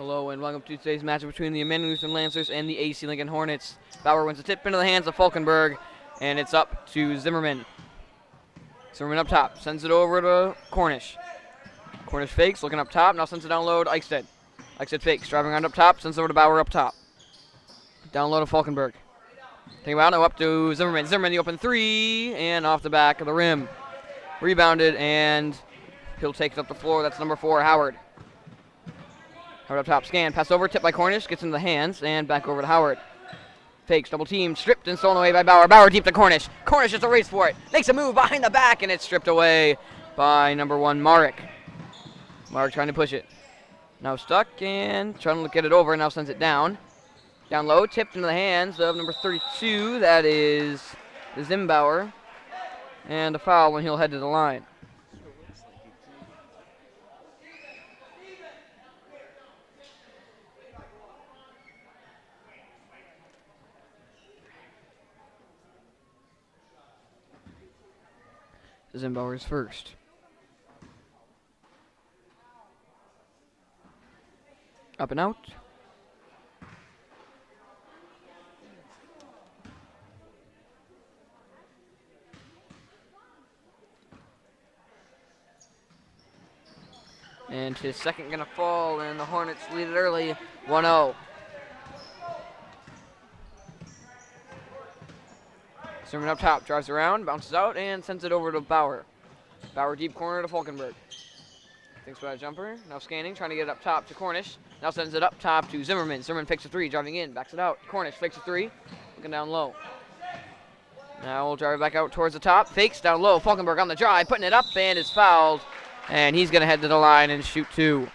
Hello and welcome to today's matchup between the Amanda Lutheran Lancers and the AC Lincoln Hornets. Bauer wins a tip into the hands of Falkenberg, and it's up to Zimmerman. Zimmerman up top, sends it over to Cornish. Cornish fakes, looking up top, now sends it down low to Eichstead. Eichstead fakes, driving around up top, sends it over to Bauer up top. Down low to Falkenberg. Think about it, now up to Zimmerman. Zimmerman the open three, and off the back of the rim. Rebounded, and he'll take it up the floor. That's number 4, Howard. Howard up top, scan, pass over, tip by Cornish, gets into the hands, and back over to Howard. Fakes, double team, stripped and stolen away by Bauer. Bauer deep to Cornish. Cornish just a race for it. Makes a move behind the back, and it's stripped away by number 1, Marek. Marek trying to push it. Now stuck and trying to get it over, now sends it down. Down low, tipped into the hands of number 32. That is Zimbauer. And a foul when he'll head to the line. Zimbauer's first. Up and out. And his second gonna fall, and the Hornets lead it early, 1-0. Zimmerman up top, drives around, bounces out, and sends it over to Bauer. Bauer deep corner to Falkenberg. Thinks about a jumper, now scanning, trying to get it up top to Cornish. Now sends it up top to Zimmerman. Zimmerman fakes a 3, driving in, backs it out. Cornish fakes a 3, looking down low. Now we'll drive it back out towards the top, fakes down low. Falkenberg on the drive, putting it up, and is fouled. And he's gonna head to the line and shoot 2.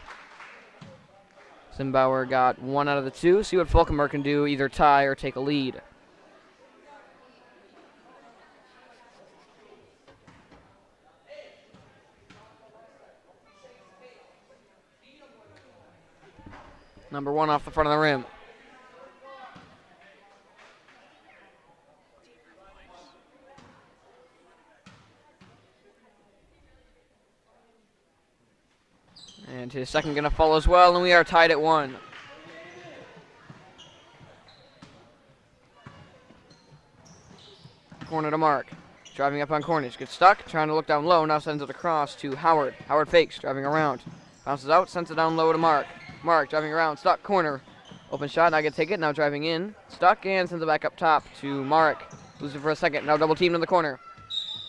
Zimbauer got 1 out of the 2. See what Falkenberg can do, either tie or take a lead. Number 1 off the front of the rim. And his second gonna fall as well, and we are tied at 1. Corner to Mark. Driving up on Cornish. Gets stuck, trying to look down low, now sends it across to Howard. Howard fakes, driving around. Bounces out, sends it down low to Mark. Mark driving around, stuck, corner. Open shot, not gonna take it, now driving in. Stuck, and sends it back up top to Marek. Losing for a second, now double teamed in the corner.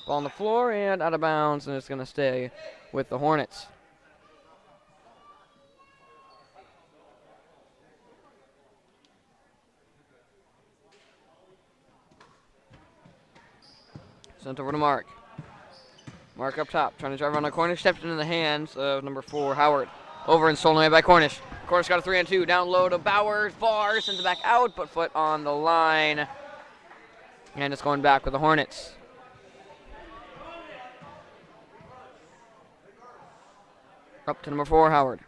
Ball on the floor, and out of bounds, and it's gonna stay with the Hornets. Sent over to Mark. Mark up top, trying to drive around the corner, stepped into the hands of number 4, Howard. Over and stolen away by Cornish. Cornish got a 3-on-2, down low to Bauer, far, sends it back out, but foot on the line. And it's going back with the Hornets. Up to number 4, Howard.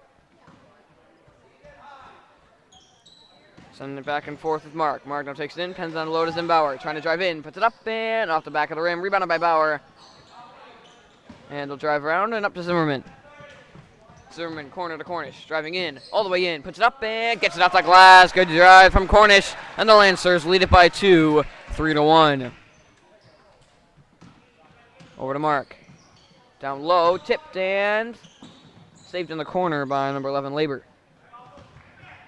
Sending it back and forth with Mark. Mark now takes it in, pens down low to Zimbauer. Trying to drive in, puts it up and off the back of the rim. Rebounded by Bauer. And he'll drive around and up to Zimmerman. Zimmerman corner to Cornish. Driving in, all the way in, puts it up and gets it off the glass. Good drive from Cornish. And the Lancers lead it by 2, 3-1. Over to Mark. Down low, tipped and saved in the corner by number 11, Labor.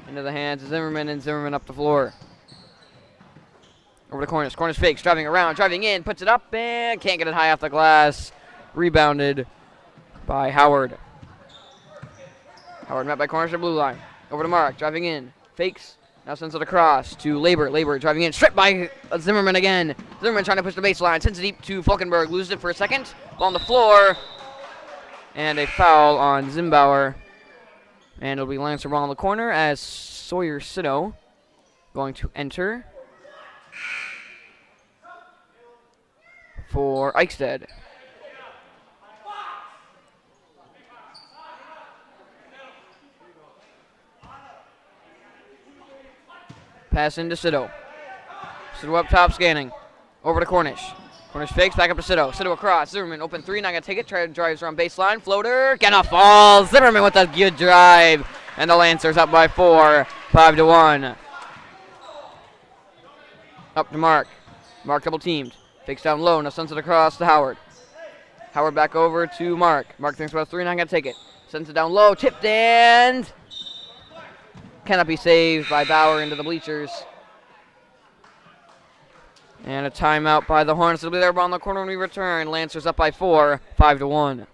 Into the hands of Zimmerman, and Zimmerman up the floor. Over to Cornish. Cornish fakes, driving around, driving in, puts it up, and can't get it high off the glass. Rebounded by Howard. Howard met by Cornish at blue line. Over to Mark, driving in, fakes, now sends it across to Labor. Labor driving in, stripped by Zimmerman again. Zimmerman trying to push the baseline, sends it deep to Falkenberg, loses it for a second. Ball on the floor, and a foul on Zimbauer. And it'll be Lancer ball in the corner as Sawyer Sito going to enter for Eichstead. Pass into Sito. Sito up top scanning. Over to Cornish. Cornish fakes, back up to Sito. Sito across. Zimmerman, open 3, not going to take it. Drives around baseline. Floater, cannot fall. Zimmerman with a good drive. And the Lancers up by 4, 5-1. Up to Mark. Mark double teamed. Fakes down low. Now sends it across to Howard. Howard back over to Mark. Mark thinks about 3, not going to take it. Sends it down low. Tipped and cannot be saved by Bauer into the bleachers. And a timeout by the Hornets. It'll be there on the corner when we return. Lancers up by 4, 5-1.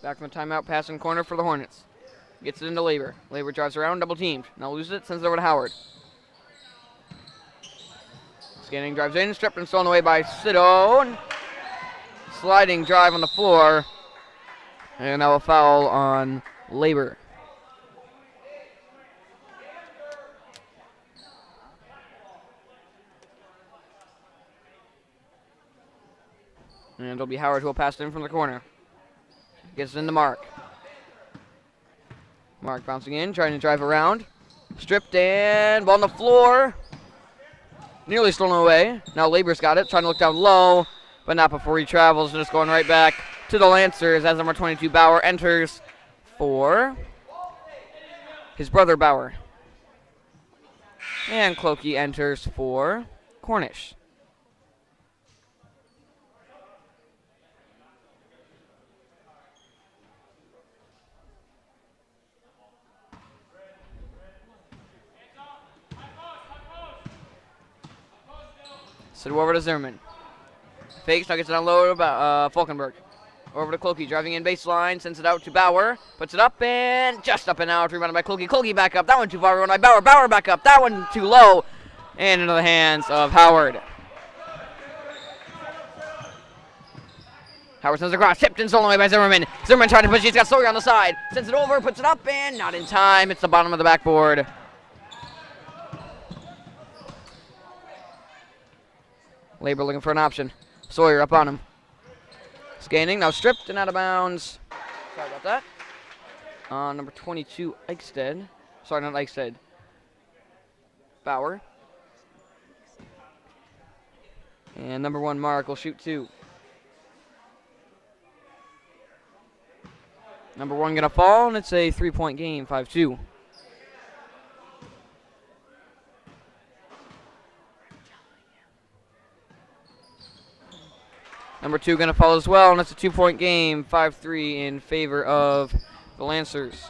Back from the timeout, passing corner for the Hornets. Gets it into Labor. Labor drives around, double teamed. Now loses it, sends it over to Howard. Scanning, drives in, stripped and stolen away by Sido. Sliding drive on the floor. And now a foul on Labor. And it'll be Howard who will pass it in from the corner. Gets it into Mark. Mark bouncing in, trying to drive around. Stripped and ball on the floor. Nearly stolen away. Now Labor's got it, trying to look down low, but not before he travels. Just going right back to the Lancers as number 22 Bauer enters for his brother Bauer. And Clokey enters for Cornish. Send over to Zimmerman. Fakes, now gets it down low to Falkenberg. Over to Clokey, driving in baseline, sends it out to Bauer. Puts it up and just up and out. Rebounded by Clokey. Clokey back up. That one too far. Rebounded by Bauer. Bauer back up. That one too low. And into the hands of Howard. Howard sends it across. Tipped and stolen away by Zimmerman. Zimmerman trying to push. He's got Sawyer on the side. Sends it over. Puts it up and not in time. It's the bottom of the backboard. Labor looking for an option. Sawyer up on him. Scanning, now stripped and out of bounds. Sorry about that. Number 22, Eichstead. Sorry, not Eichstead. Bauer. And number 1, Mark, will shoot 2. Number 1 going to fall, and it's a 3-point game, 5-2. Number 2 going to fall as well, and it's a 2-point game, 5-3 in favor of the Lancers.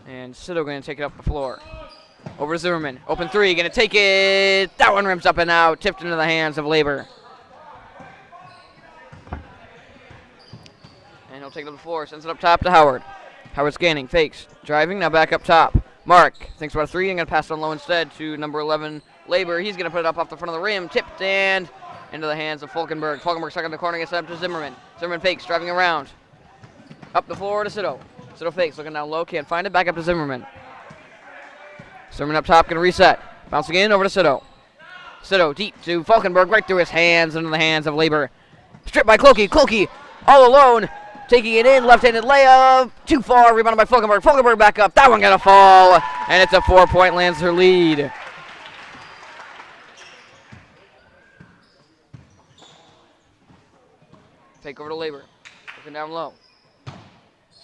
And Sido going to take it up the floor. Over to Zimmerman. Open 3, going to take it. That one rims up and out, tipped into the hands of Labor. And he'll take it up the floor, sends it up top to Howard. Howard scanning, fakes, driving, now back up top. Mark thinks about a 3 and going to pass it on low instead to number 11, Labor. He's going to put it up off the front of the rim, tipped and into the hands of Falkenberg. Falkenberg stuck in the corner, gets it up to Zimmerman. Zimmerman fakes, driving around. Up the floor to Sido. Sido fakes, looking down low, can't find it. Back up to Zimmerman. Zimmerman up top, going to reset. Bouncing in, over to Sido. Sido deep to Falkenberg, right through his hands, into the hands of Labor. Stripped by Clokey. Clokey all alone, taking it in, left-handed layup. Too far, rebounded by Falkenberg. Falkenberg back up. That one got a fall, and it's a 4-point Lancer lead. Take over to Labor. Looking down low.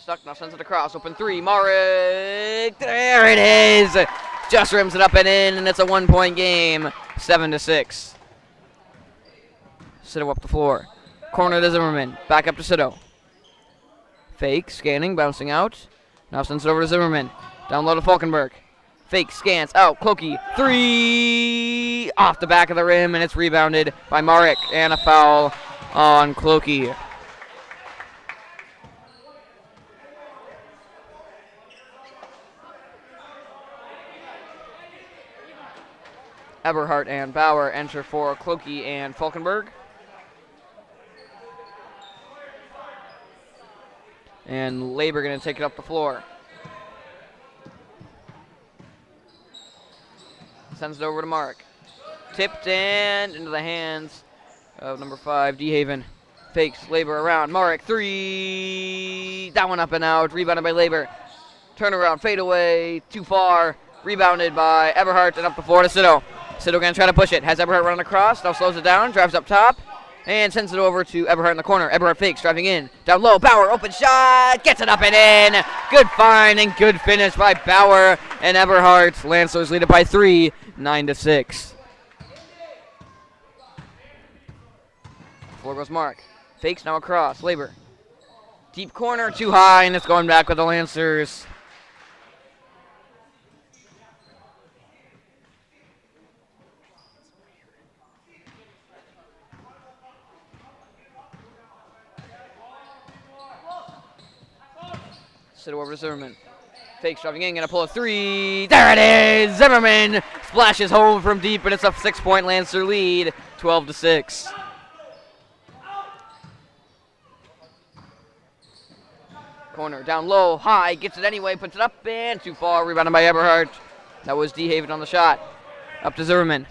Stuck, now sends it across. Open three, Marek. There it is. Just rims it up and in, and it's a 1-point game. 7-6. Sito up the floor. Corner to Zimmerman. Back up to Sito. Fake, scanning, bouncing out. Now sends it over to Zimmerman. Down low to Falkenberg. Fake, scans, out, Clokey. 3! Off the back of the rim, and it's rebounded by Marek. And a foul on Clokey. Eberhardt and Bauer enter for Clokey and Falkenberg. And Labor going to take it up the floor. Sends it over to Mark. Tipped and into the hands of number 5, DeHaven. Fakes, Labor around. Marek, 3. That one up and out. Rebounded by Labor. Turnaround, fade away. Too far. Rebounded by Eberhardt and up the floor to Sito. Sito going to try to push it. Has Eberhardt running across. Now slows it down. Drives up top. And sends it over to Eberhardt in the corner. Eberhardt fakes, driving in. Down low, Bauer, open shot. Gets it up and in. Good find and good finish by Bauer and Eberhardt. Lancers lead it by 3, 9-6. Floor goes Mark. Fakes now across. Labor. Deep corner, too high, and it's going back with the Lancers. Sit over to Zimmerman. Fakes driving in, gonna pull a 3. There it is! Zimmerman splashes home from deep, and it's a 6-point Lancer lead, 12-6. Corner down low, high, gets it anyway, puts it up and too far. Rebounded by Eberhardt. That was DeHaven on the shot. Up to Zimmerman.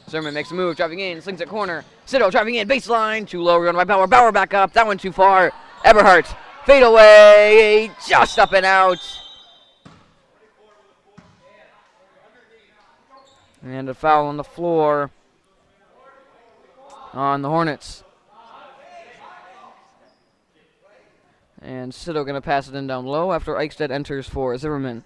Zimmerman makes a move, driving in, slings it corner. Sito driving in, baseline, too low. Rebounded by Bauer. Bauer back up. That one too far. Eberhardt. Fade away, just up and out. And a foul on the floor on the Hornets. And Sito going to pass it in down low after Eichstedt enters for Zimmerman.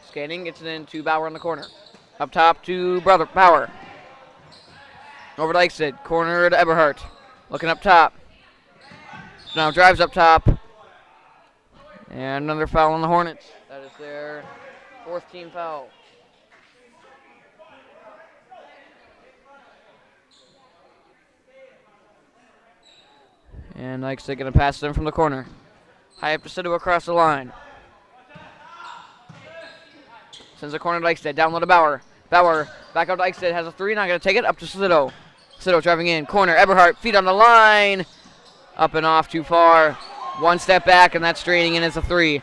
Scanning, gets it into Bauer in the corner. Up top to Bauer. Over to Eichstedt. Corner to Eberhardt. Looking up top. Now drives up top. And another foul on the Hornets. That is their 4th team foul. And Eichstedt going to pass it in from the corner. High up to Sito across the line. Sends the corner to Eichstedt, down low to Bauer. Bauer back out to Eichstedt, has a 3, not going to take it, up to Sito. Sito driving in, corner, Eberhardt, feet on the line. Up and off, too far. One step back, and that's straining in as a 3.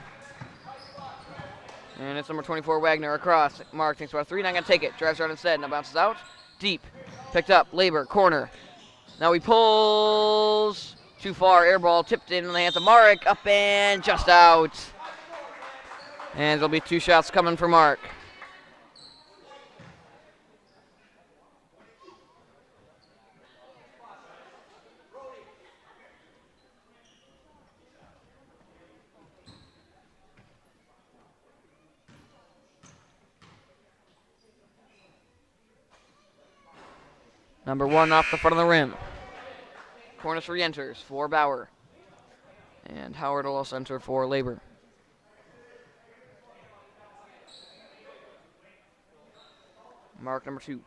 And it's number 24, Wagner, across. Mark thinks about a 3, not going to take it. Drives around instead, now bounces out. Deep, picked up, Labor, corner. Now he pulls, too far, air ball, tipped in the hands of Marek, up and just out. And there'll be 2 shots coming for Mark. Number 1 off the front of the rim. Cornish re-enters for Bauer. And Howard will also enter for Labor. Mark number 2.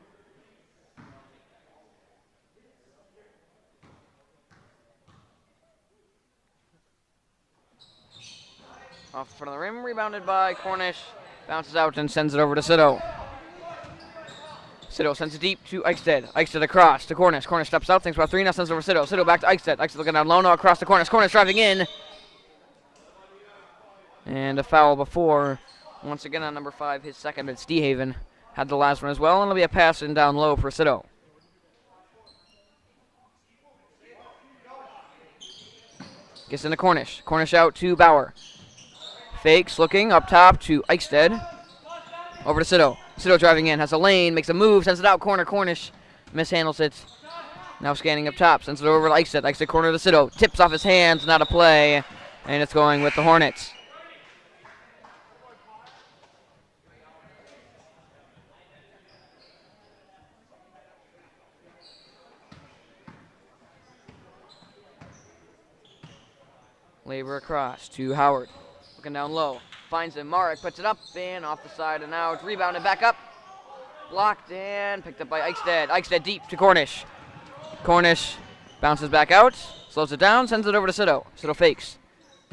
Off the front of the rim, rebounded by Cornish. Bounces out and sends it over to Sito. Sito sends it deep to Eichstedt. Eichstedt across to Cornish. Cornish steps out, thinks about 3, now sends it over to Sito. Sito back to Eichstedt. Eichstedt looking down low, now across to Cornish. Cornish driving in. And a foul before. Once again on number 5, his second. It's DeHaven. Had the last one as well, and it'll be a pass in down low for Sito. Gets into Cornish. Cornish out to Bauer. Fakes, looking, up top to Eichstead. Over to Sido. Sido driving in, has a lane, makes a move, sends it out, corner, Cornish. Mishandles it. Now scanning up top, sends it over to Eichstead. Eichstead corner to Sido. Tips off his hands, not a play. And it's going with the Hornets. Labor across to Howard. Looking down low. Finds him. Marek puts it up and off the side and out. Rebounded back up. Blocked and picked up by Eichstead. Eichstead deep to Cornish. Cornish bounces back out. Slows it down. Sends it over to Sido. Sido fakes.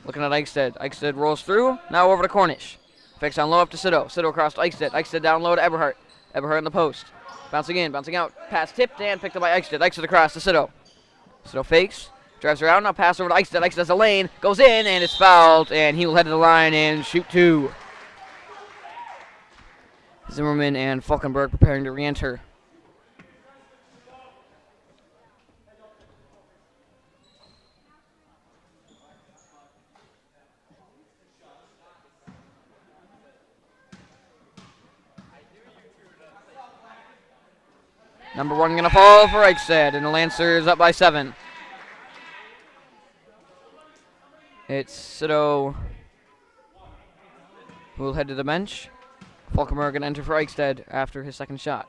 Looking at Eichstead. Eichstead rolls through. Now over to Cornish. Fakes down low up to Sido. Sido across to Eichstead. Eichstead down low to Eberhardt. Eberhardt in the post. Bouncing in. Bouncing out. Pass tipped and picked up by Eichstead. Eichstead across to Sido. Sido fakes. Drives around, now pass over to Eichstead. Eichstead has a lane, goes in, and it's fouled, and he will head to the line and shoot two. Zimmerman and Falkenberg preparing to re-enter. Number one going to fall for Eichstead, and the Lancers up by 7. It's Sido who will head to the bench. Falkenberg going to enter for Eichstead after his second shot.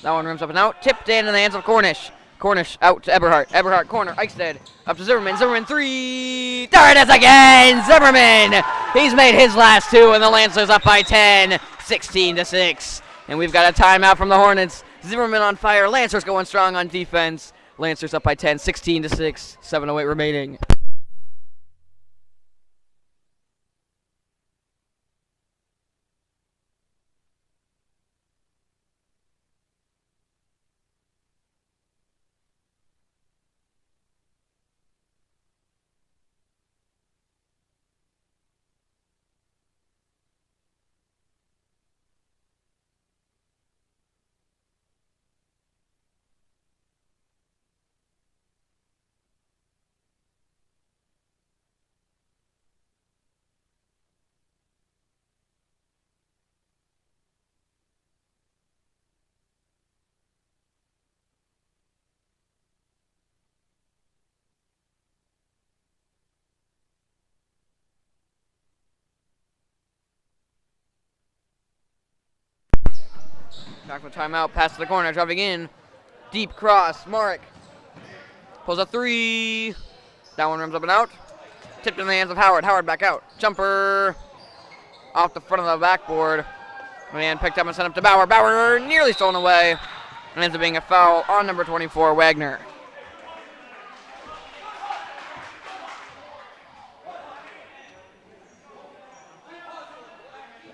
That one rims up and out. Tipped in the hands of Cornish. Cornish out to Eberhardt. Eberhardt corner. Eichstead up to Zimmerman. Zimmerman three. There it is again. Zimmerman. He's made his last two, and the Lancers up by 10, 16-6. And we've got a timeout from the Hornets. Zimmerman on fire. Lancers going strong on defense. Lancers up by 10, 16-6. 7:08 remaining. Back from timeout, pass to the corner, driving in. Deep cross, Marek pulls a three. That one rims up and out. Tipped in the hands of Howard. Howard back out. Jumper off the front of the backboard. And picked up and sent up to Bauer. Bauer nearly stolen away. And ends up being a foul on number 24, Wagner.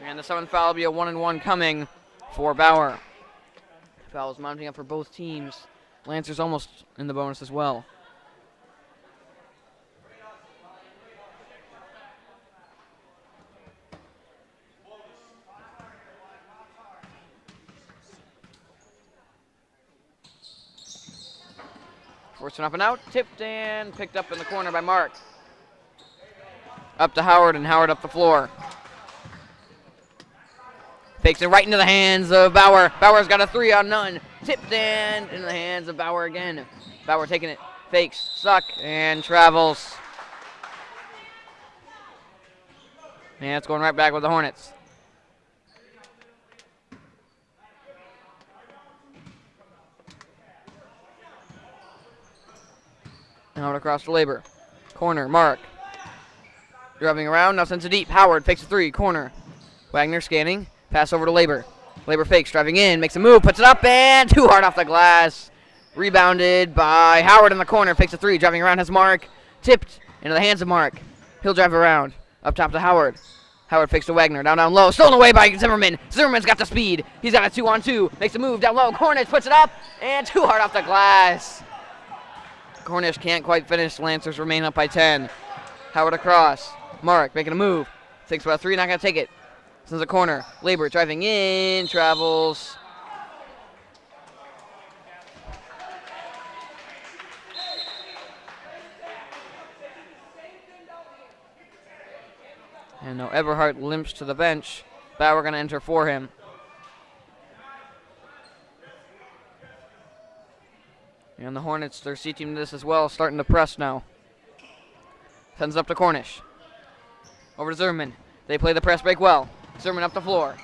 And the 7th foul will be a 1-and-1 coming for Bauer. Fouls mounting up for both teams. Lancers almost in the bonus as well. Forced up and out, tipped and picked up in the corner by Mark. Up to Howard, and Howard up the floor. Fakes it right into the hands of Bauer. Bauer's got a 3 on none. Tipped and into the hands of Bauer again. Bauer taking it. Fakes, suck, and travels. And it's going right back with the Hornets. Howard across to Labor. Corner, Mark. Driving around, now sends it deep. Howard fakes a 3, corner. Wagner scanning. Pass over to Labor. Labor fakes, driving in, makes a move, puts it up, and too hard off the glass. Rebounded by Howard in the corner, fakes a 3, driving around has Mark. Tipped into the hands of Mark. He'll drive around. Up top to Howard. Howard fakes to Wagner, down low. Stolen away by Zimmerman. Zimmerman's got the speed. He's got a 2-on-2. Makes a move down low. Cornish puts it up, and too hard off the glass. Cornish can't quite finish. Lancers remain up by 10. Howard across. Mark making a move. Thinks about 3, not going to take it. Sends a corner. Labor driving in, travels. And now Everhart limps to the bench. Bauer going to enter for him. And the Hornets, they're C-team this as well, starting to press now. Sends it up to Cornish. Over to Zimmerman. They play the press break well. Zimmerman up the floor.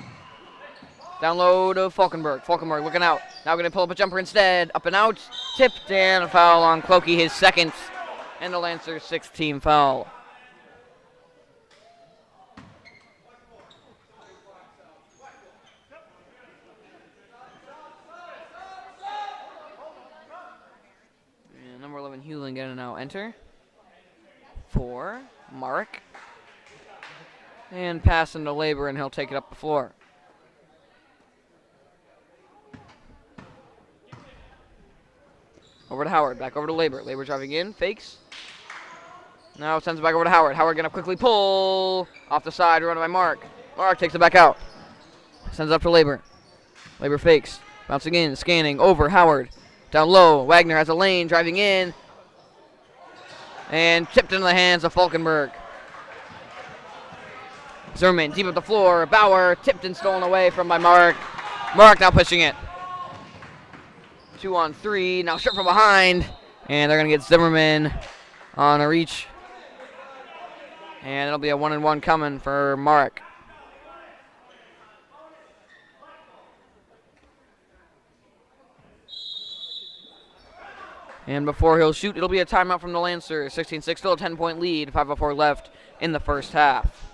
Down low to Falkenberg. Falkenberg looking out. Now going to pull up a jumper instead. Up and out. Tipped and a foul on Clokey, his second. And the Lancers' sixth-team foul. And number 11, Hewlin going to now enter. For Mark. And pass into Labor, and he'll take it up the floor. Over to Howard, back over to Labor. Labor driving in, fakes. Now sends it back over to Howard. Howard going to quickly pull off the side, run by Mark. Mark takes it back out. Sends it up to Labor. Labor fakes. Bouncing in, scanning, over Howard. Down low, Wagner has a lane, driving in. And tipped into the hands of Falkenberg. Zimmerman deep up the floor. Bauer tipped and stolen away from by Mark. Mark now pushing it. 2-on-3. Now shot from behind. And they're going to get Zimmerman on a reach. And it'll be a 1-and-1 coming for Mark. And before he'll shoot, it'll be a timeout from the Lancers. 16-6, still a 10-point lead. 5:04 left in the first half.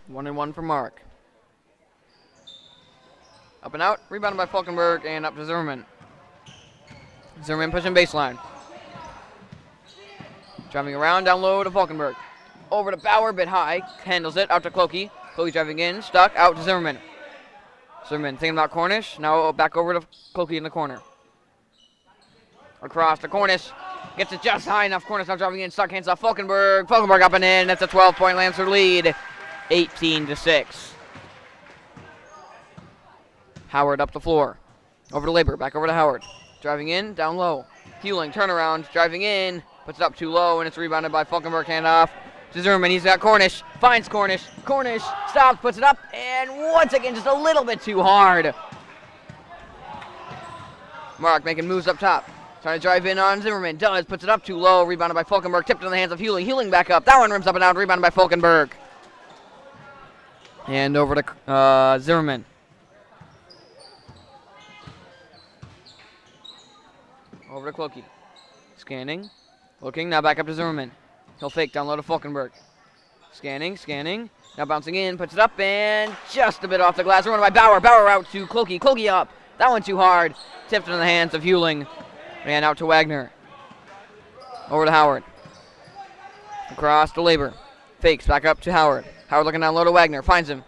One and one for Mark. Up and out, rebounded by Falkenberg, and up to Zimmerman. Zimmerman pushing baseline. Driving around, down low to Falkenberg. Over to Bauer, bit high, handles it, out to Clokey. Clokey driving in, stuck, out to Zimmerman. Zimmerman thinking about Cornish, now back over to Clokey in the corner. Across to Cornish, gets it just high enough. Cornish now driving in, stuck, hands off Falkenberg. Falkenberg up and in, that's a 12-point Lancer lead. 18-6. Howard up the floor. Over to Labor. Back over to Howard. Driving in. Down low. Hewling. Turnaround. Driving in. Puts it up too low, and it's rebounded by Falkenberg. Handoff to Zimmerman. He's got Cornish. Finds Cornish. Cornish stops. Puts it up. And once again, just a little bit too hard. Mark making moves up top. Trying to drive in on Zimmerman. Does. Puts it up too low. Rebounded by Falkenberg. Tipped in the hands of Hewling. Hewling back up. That one rims up and out. Rebounded by Falkenberg. And over to Zimmerman. Over to Clokey. Scanning. Looking. Now back up to Zimmerman. He'll fake down low to Falkenberg. Scanning. Scanning. Now bouncing in. Puts it up and just a bit off the glass. Run by Bauer. Bauer out to Clokey. Clokey up. That one too hard. Tipped in the hands of Hewling. And out to Wagner. Over to Howard. Across to Labor. Fakes. Back up to Howard. Howard looking down low to Wagner. Finds him.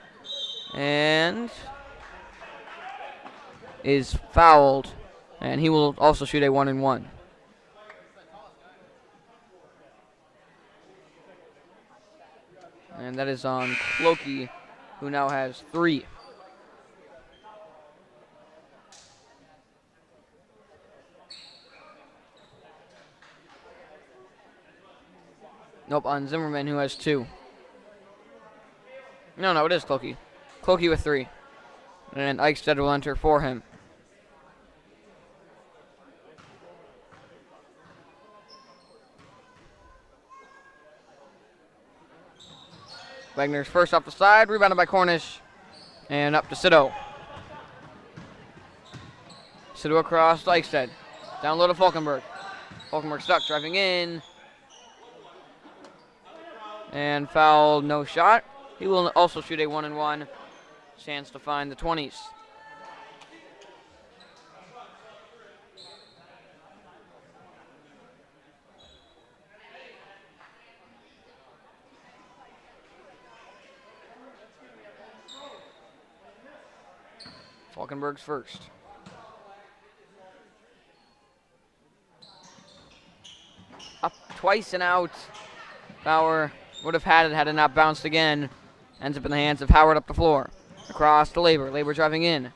And is fouled. And he will also shoot a 1-and-1. And that is on Clokey, who now has 3. Nope, on Zimmerman, who has 2. No, it is Clokey. Clokey with 3. And Eichstead will enter for him. Wagner's first off the side, rebounded by Cornish. And up to Sido. Sido across to Eichstead. Down low to Falkenberg. Falkenberg stuck, driving in. And foul, no shot. He will also shoot a 1-and-1. Chance to find the 20s. Falkenberg's first. Up twice and out. Bauer would have had it not bounced again. Ends up in the hands of Howard up the floor. Across to Labor. Labor driving in.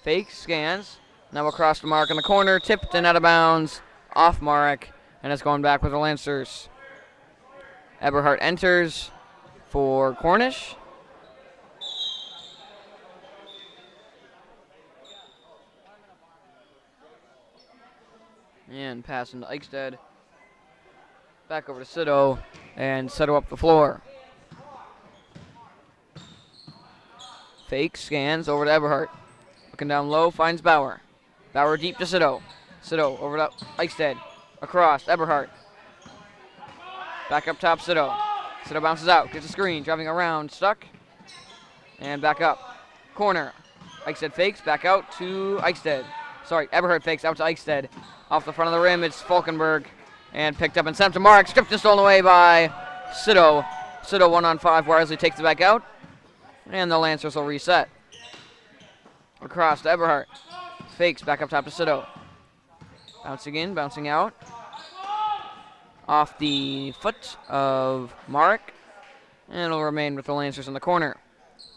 Fake, scans. Now across the mark in the corner. Tipped and out of bounds. Off Marek. And it's going back with the Lancers. Eberhardt enters for Cornish. And passing to Eichstead. Back over to Sido. And Sido up the floor. Fake, scans, over to Eberhardt. Looking down low, finds Bauer. Bauer deep to Sido. Sido over to Eichstead. Across, Eberhardt. Back up top, Sido. Sido bounces out, gets a screen, driving around, stuck. And back up. Corner. Eichstead fakes, back out to Eichstead. Sorry, Eberhardt fakes out to Eichstead. Off the front of the rim, it's Falkenberg. And picked up and sent to Mark. Stripped and stolen away by Sido. Sido 1-on-5. Wisely takes it back out. And the Lancers will reset. Across to Eberhardt. Fakes back up top to Sido. Bouncing in, bouncing out. Off the foot of Marek. And it'll remain with the Lancers in the corner.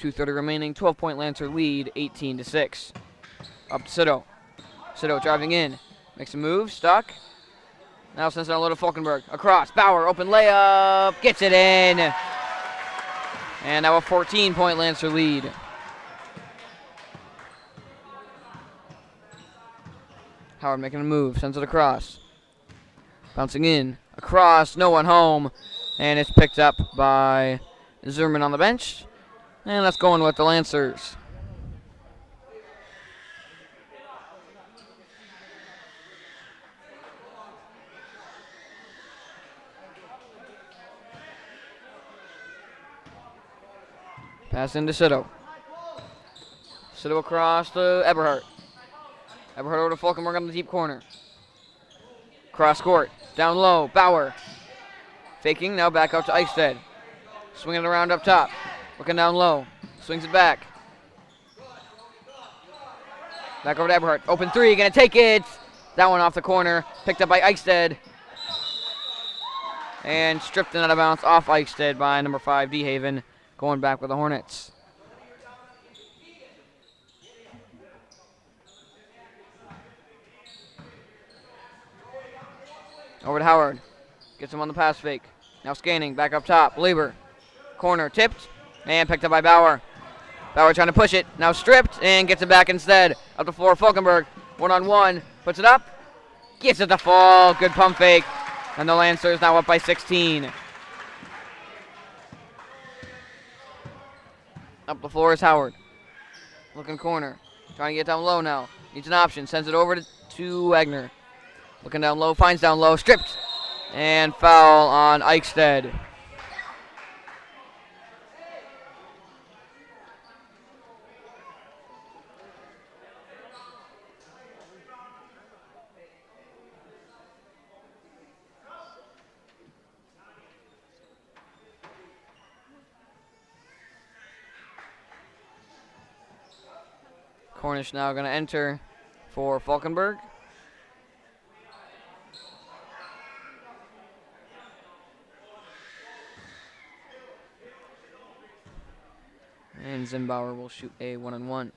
2:30 remaining, 12-point Lancer lead, 18-6. Up to Sido. Sido driving in. Makes a move, stuck. Now sends it on low to Falkenberg. Across, Bauer, open layup, gets it in. And now a 14-point Lancer lead. Howard making a move, sends it across. Bouncing in, across, no one home. And it's picked up by Zimmerman on the bench. And that's going with the Lancers. Pass into Sido. Sido across to Eberhardt. Eberhardt over to Falkenberg on the deep corner. Cross court. Down low. Bauer. Faking. Now back out to Eichstead. Swinging it around up top. Looking down low. Swings it back. Back over to Eberhardt. Open three. Going to take it. That one off the corner. Picked up by Eichstead. And stripped and out of bounds off Eichstead by number 5, DeHaven. Going back with the Hornets. Over to Howard. Gets him on the pass fake. Now scanning. Back up top. Lieber. Corner tipped. And picked up by Bauer. Bauer trying to push it. Now stripped. And gets it back instead. Up the floor. Falkenberg. 1-on-1. Puts it up. Gets it to fall. Good pump fake. And the Lancers now up by 16. Up the floor is Howard. Looking corner. Trying to get down low now. Needs an option. Sends it over to Wagner. Looking down low. Finds down low. Stripped. And foul on Eichstead. Cornish now going to enter for Falkenberg. And Zimbauer will shoot a 1-on-1.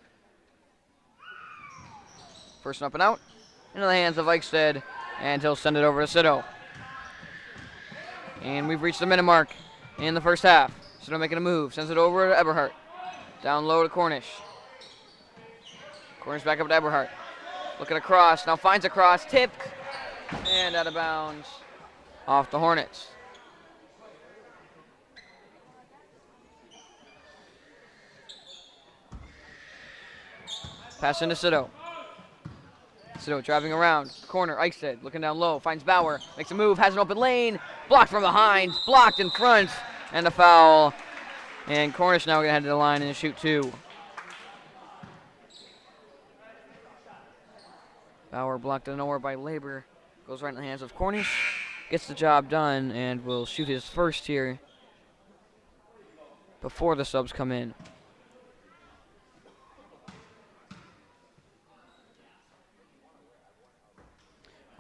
First up and out. Into the hands of Eichstead. And he'll send it over to Sido. And we've reached the minute mark in the first half. Citadel making a move. Sends it over to Eberhardt. Down low to Cornish. Cornish back up to Eberhardt. Looking across. Now finds a cross. Tipped. And out of bounds. Off the Hornets. Pass into Citadel. Citadel driving around. Corner. Eichstead looking down low. Finds Bauer. Makes a move. Has an open lane. Blocked from behind. Blocked in front. And a foul. And Cornish now going to head to the line and shoot 2. Bauer blocked to nowhere by Labor. Goes right in the hands of Cornish. Gets the job done and will shoot his first here before the subs come in.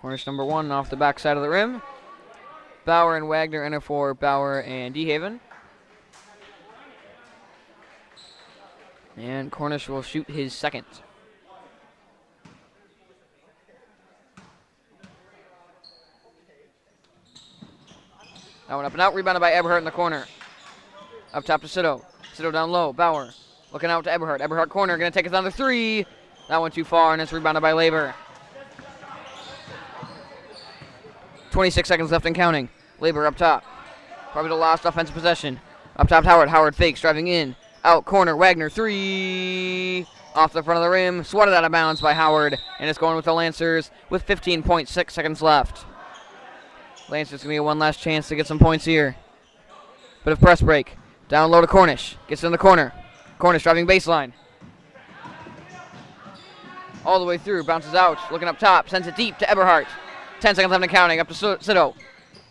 Cornish number 1 off the back side of the rim. Bauer and Wagner enter for Bauer and DeHaven. And Cornish will shoot his second. That one up and out, rebounded by Eberhardt in the corner. Up top to Citadel. Citadel down low, Bauer looking out to Eberhardt. Eberhardt corner, going to take another 3. That one too far, and it's rebounded by Labor. 26 seconds left and counting. Labor up top. Probably the last offensive possession. Up top, Howard. Howard fakes, driving in. Out corner, Wagner, 3. Off the front of the rim. Swatted out of bounds by Howard. And it's going with the Lancers with 15.6 seconds left. Lancers going to get one last chance to get some points here. Bit of press break. Down low to Cornish. Gets in the corner. Cornish driving baseline. All the way through. Bounces out. Looking up top. Sends it deep to Eberhardt. 10 seconds left and counting. Up to Citadel.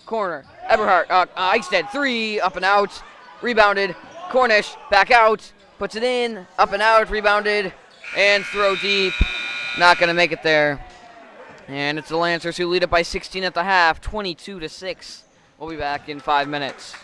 Corner. Eberhardt. Eichstead. 3. Up and out. Rebounded. Cornish. Back out. Puts it in. Up and out. Rebounded. And throw deep. Not going to make it there. And it's the Lancers who lead it by 16 at the half. 22-6. We'll be back in 5 minutes.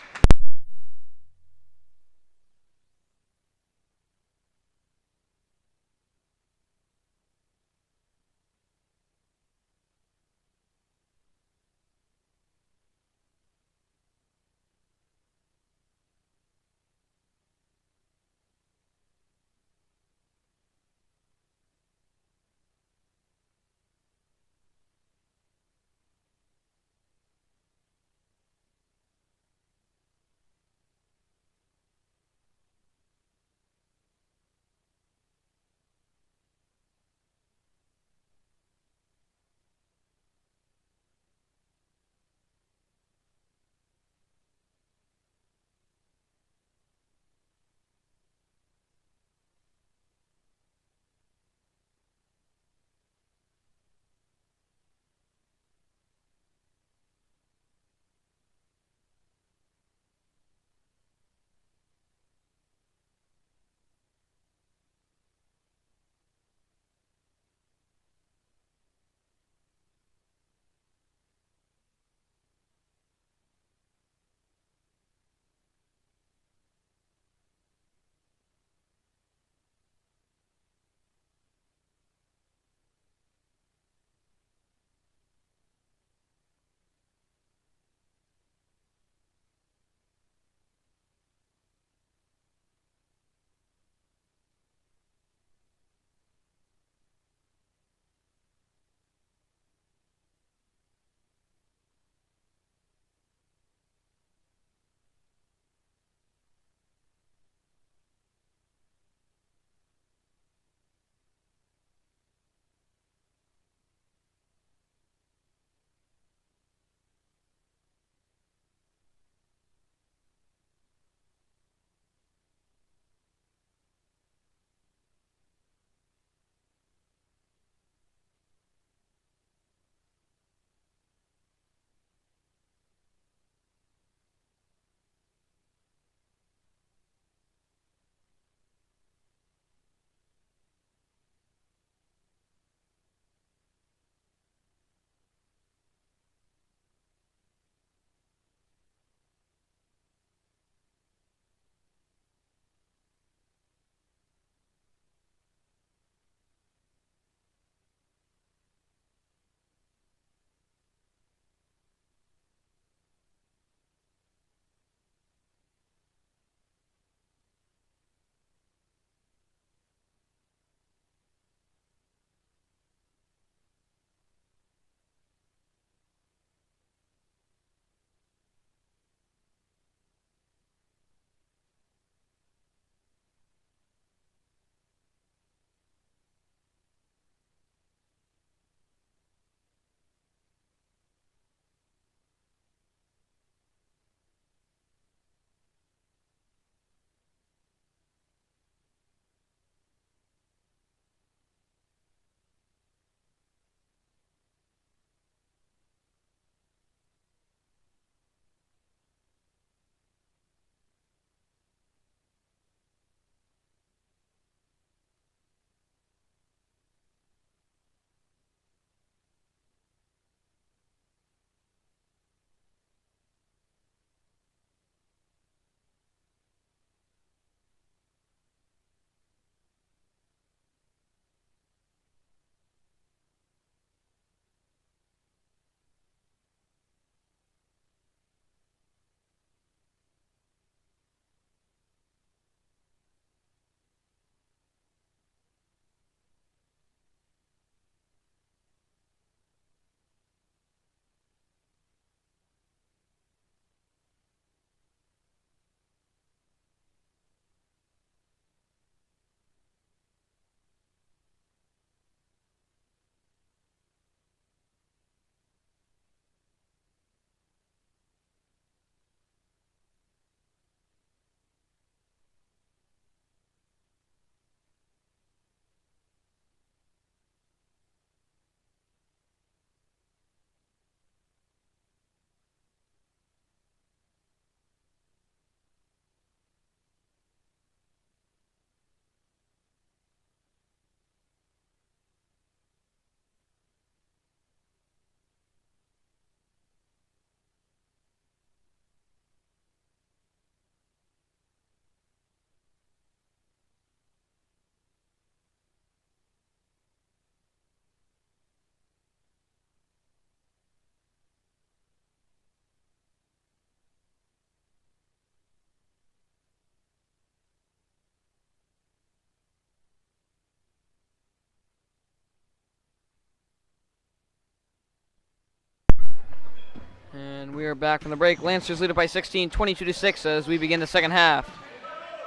And we are back from the break. Lancers lead it by 16, 22-6 as we begin the second half.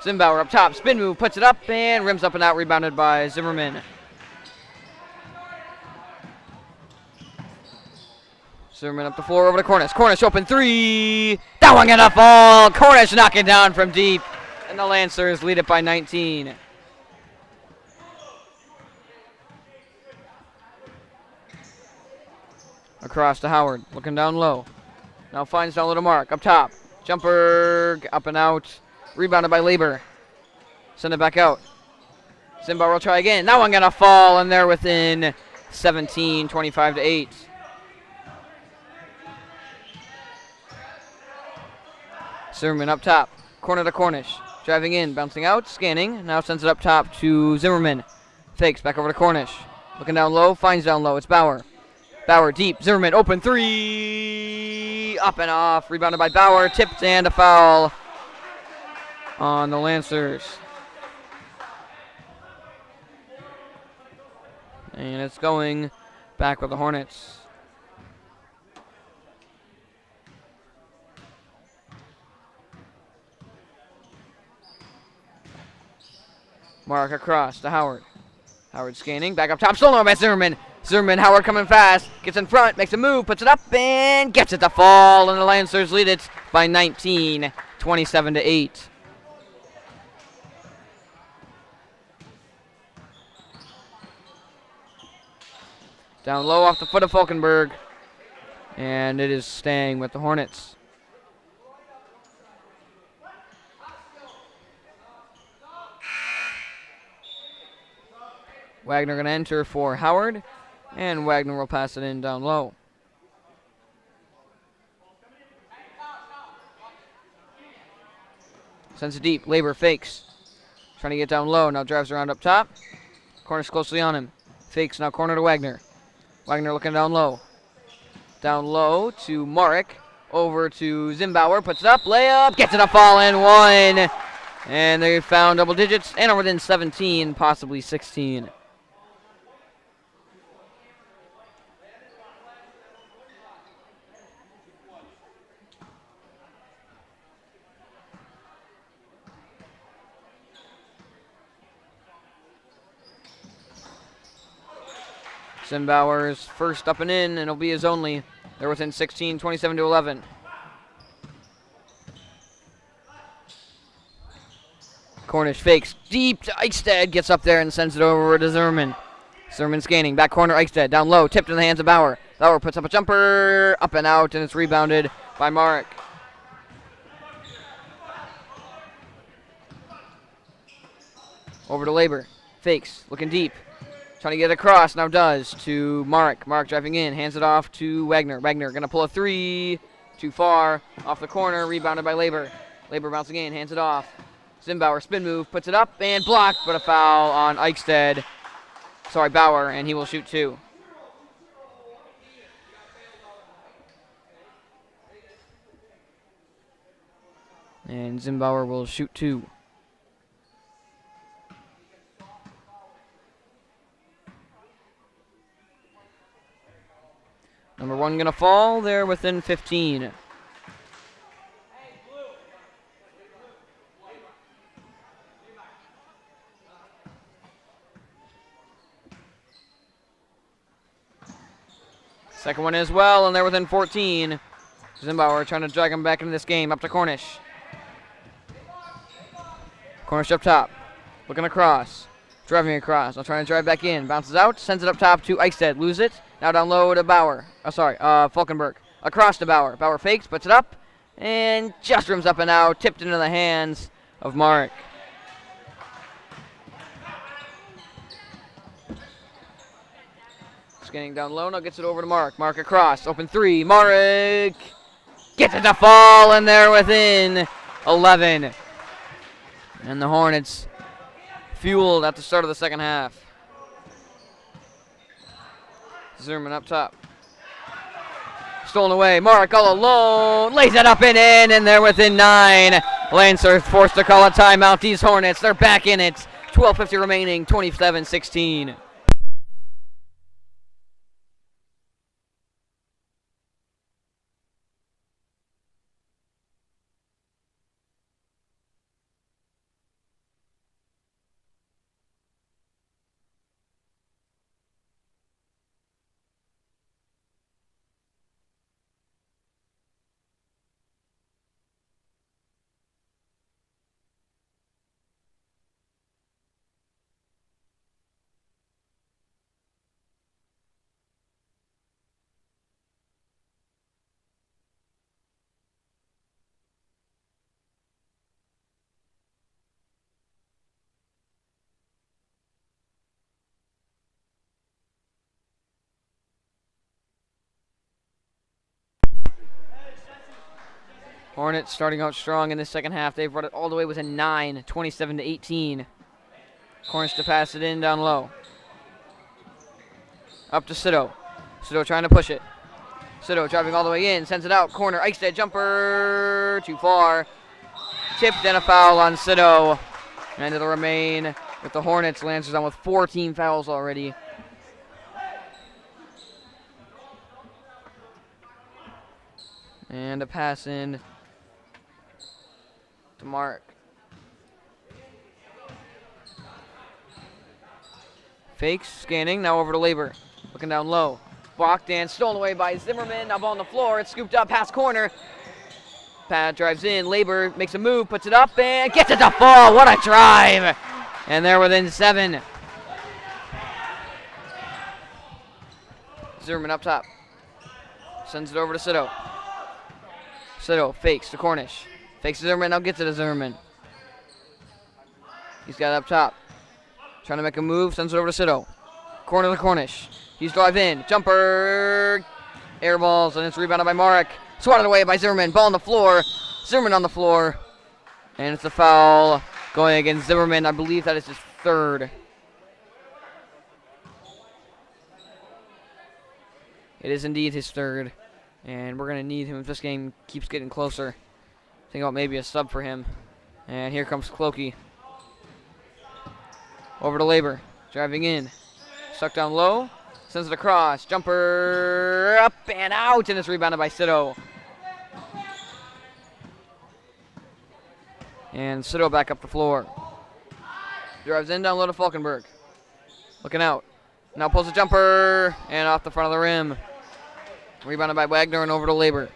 Zimbauer up top, spin move, puts it up, and rims up and out, rebounded by Zimmerman. Zimmerman up the floor, over to Cornish. Cornish open three. That one gonna fall. Cornish knock it down from deep. And the Lancers lead it by 19. Across to Howard, looking down low. Now finds down low to Mark, up top. Jumper, up and out. Rebounded by Labor. Send it back out. Zimbauer will try again. That one gonna fall, and they're within 17, 25-8. Zimmerman up top, corner to Cornish. Driving in, bouncing out, scanning. Now sends it up top to Zimmerman. Fakes, back over to Cornish. Looking down low, finds down low. It's Bauer. Bauer deep, Zimmerman open three. Up and off, rebounded by Bauer. Tipped and a foul on the Lancers. And it's going back with the Hornets. Mark across to Howard. Howard scanning, back up top, stolen by Zimmerman. Zimmerman, Howard coming fast, gets in front, makes a move, puts it up, and gets it to fall, and the Lancers lead it by 19, 27-8. Down low off the foot of Falkenberg, and it is staying with the Hornets. Wagner going to enter for Howard, and Wagner will pass it in down low. Sends it deep. Labor fakes. Trying to get down low. Now drives around up top. Cornish closely on him. Fakes now corner to Wagner. Wagner looking down low. Down low to Marek. Over to Zimbauer. Puts it up. Layup. Gets it a fall and one. And they found double digits and are within 17, possibly 16. Zimbauer's first up and in, and it'll be his only. They're within 16, 27-11. Cornish fakes deep to Eichstäd, gets up there and sends it over to Zimmerman. Zimmerman scanning, back corner, Eichstäd down low, tipped in the hands of Bauer. Bauer puts up a jumper, up and out, and it's rebounded by Marek. Over to Labor, fakes, looking deep. Trying to get across, now does, to Marek. Marek driving in, hands it off to Wagner. Wagner going to pull a three, too far, off the corner, rebounded by Labor. Labor bouncing in, hands it off. Zimbauer, spin move, puts it up, and blocked, but a foul on Eichstäd. Sorry, Bauer, and he will shoot two. And Zimbauer will shoot two. Number one going to fall. They're within 15. Second one as well, and they're within 14. Zimbauer trying to drag him back into this game. Up to Cornish. Cornish up top. Looking across. Driving across. Now trying to drive back in. Bounces out. Sends it up top to Eichstäd. Lose it. Now down low to Bauer. Falkenberg. Across to Bauer. Bauer fakes, puts it up, and just rims up and out. Tipped into the hands of Marek. Scanning down low. Now gets it over to Marek. Marek across. Open three. Marek gets it to fall, and they're within 11. And the Hornets fueled at the start of the second half. Zimmerman up top. Stolen away. Marek all alone. Lays it up and in, and they're within 9. Lancers forced to call a timeout. These Hornets, they're back in it. 12:50 remaining, 27-16. Hornets starting out strong in the second half. They've brought it all the way within 9, 27-18. Cornish to pass it in down low. Up to Sido. Sido trying to push it. Sido driving all the way in, sends it out. Corner, Eichstead jumper, too far. Tipped and a foul on Sido. And it'll remain with the Hornets. Lancers on with 4 team fouls already. And a pass in to Mark. Fakes, scanning, now over to Labor. Looking down low. Bogdan stolen away by Zimmerman. Now ball on the floor. It's scooped up past corner. Pad drives in. Labor makes a move, puts it up, and gets it to fall. What a drive! And they're within 7. Zimmerman up top. Sends it over to Sido. Sido fakes to Cornish. Fakes to Zimmerman, now gets it to Zimmerman. He's got it up top. Trying to make a move, sends it over to Sido. Corner to Cornish. He's drive in. Jumper. Air balls, and it's rebounded by Marek. Swatted away by Zimmerman. Ball on the floor. Zimmerman on the floor. And it's a foul going against Zimmerman. I believe that is his 3rd. It is indeed his 3rd. And we're going to need him if this game keeps getting closer. Think about maybe a sub for him. And here comes Clokey. Over to Labor. Driving in. Stuck down low. Sends it across. Jumper up and out. And it's rebounded by Sido. And Sido back up the floor. Drives in down low to Falkenberg. Looking out. Now pulls a jumper. And off the front of the rim. Rebounded by Wagner and over to Labor.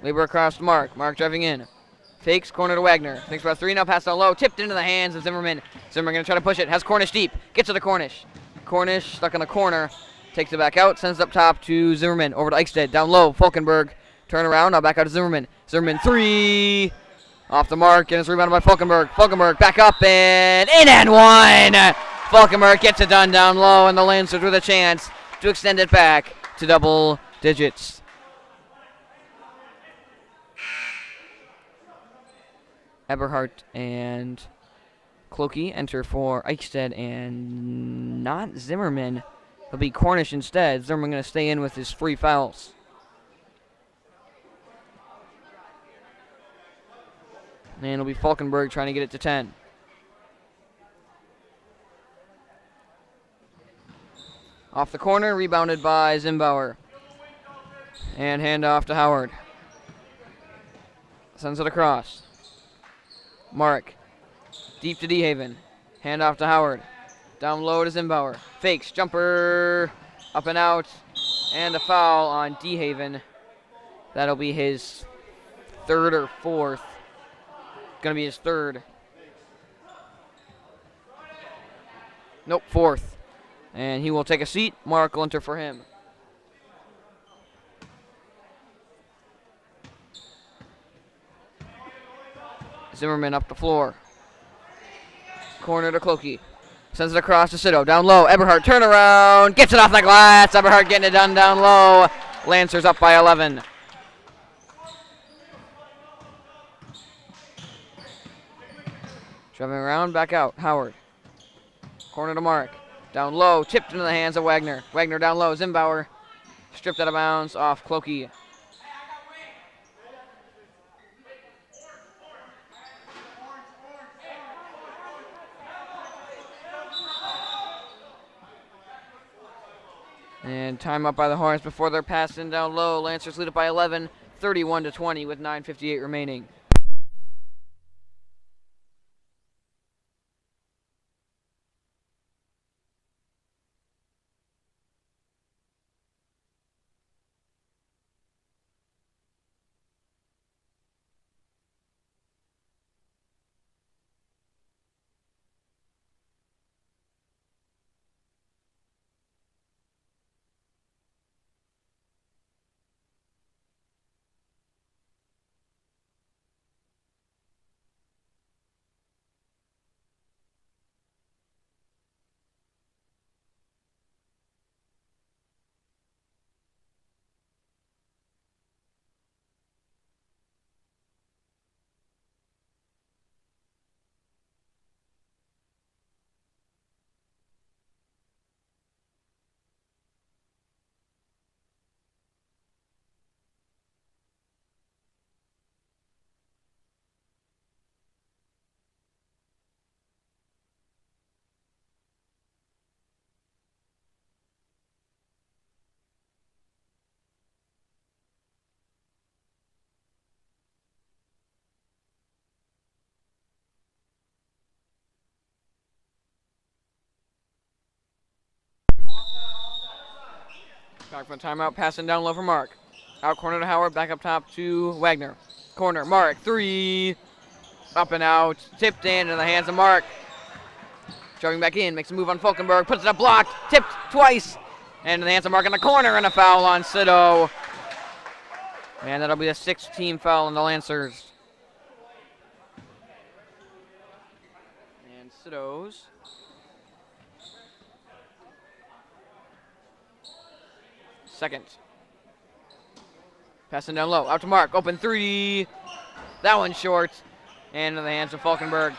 Labor across to Mark. Mark driving in. Fakes, corner to Wagner. Thinks about 3, now pass down low. Tipped into the hands of Zimmerman. Zimmerman going to try to push it. Has Cornish deep. Gets to the Cornish. Cornish stuck in the corner. Takes it back out. Sends it up top to Zimmerman. Over to Eichstead. Down low. Falkenberg. Turn around. Now back out to Zimmerman. Zimmerman 3. Off the mark. And it's rebounded by Falkenberg. Falkenberg back up and in and 1. Falkenberg gets it done down low. And the Lancers with a chance to extend it back to double digits. Eberhardt and Clokey enter for Eichstead and not Zimmerman. It'll be Cornish instead. Zimmerman going to stay in with his 3 fouls. And it'll be Falkenberg trying to get it to 10. Off the corner, rebounded by Zimbauer. And handoff to Howard. Sends it across. Mark. Deep to DeHaven. Handoff to Howard. Down low to Zimbauer. Fakes. Jumper. Up and out. And a foul on DeHaven. That'll be his 3rd or 4th. Gonna be his 3rd. Nope, 4th. And he will take a seat. Mark will enter for him. Zimmerman up the floor. Corner to Clokey. Sends it across to Sido. Down low. Eberhardt turnaround. Gets it off the glass. Eberhardt getting it done down low. Lancers up by 11. Driving around. Back out. Howard. Corner to Mark. Down low. Tipped into the hands of Wagner. Wagner down low. Zimbauer. Stripped out of bounds off Clokey. And time up by the Hornets before they're passed in down low. Lancers lead it by 11, 31-20 with 9:58 remaining. Back from the timeout, passing down low for Mark. Out corner to Howard, back up top to Wagner. Corner, Mark, 3. Up and out, tipped in the hands of Mark. Driving back in, makes a move on Falkenberg, puts it up, blocked, tipped twice. And in the hands of Mark in the corner, and a foul on Cito. And that'll be a 6th-team foul on the Lancers. And Cito's. Second. Passing down low, out to Mark, open 3. That one's short. And in the hands of Falkenberg.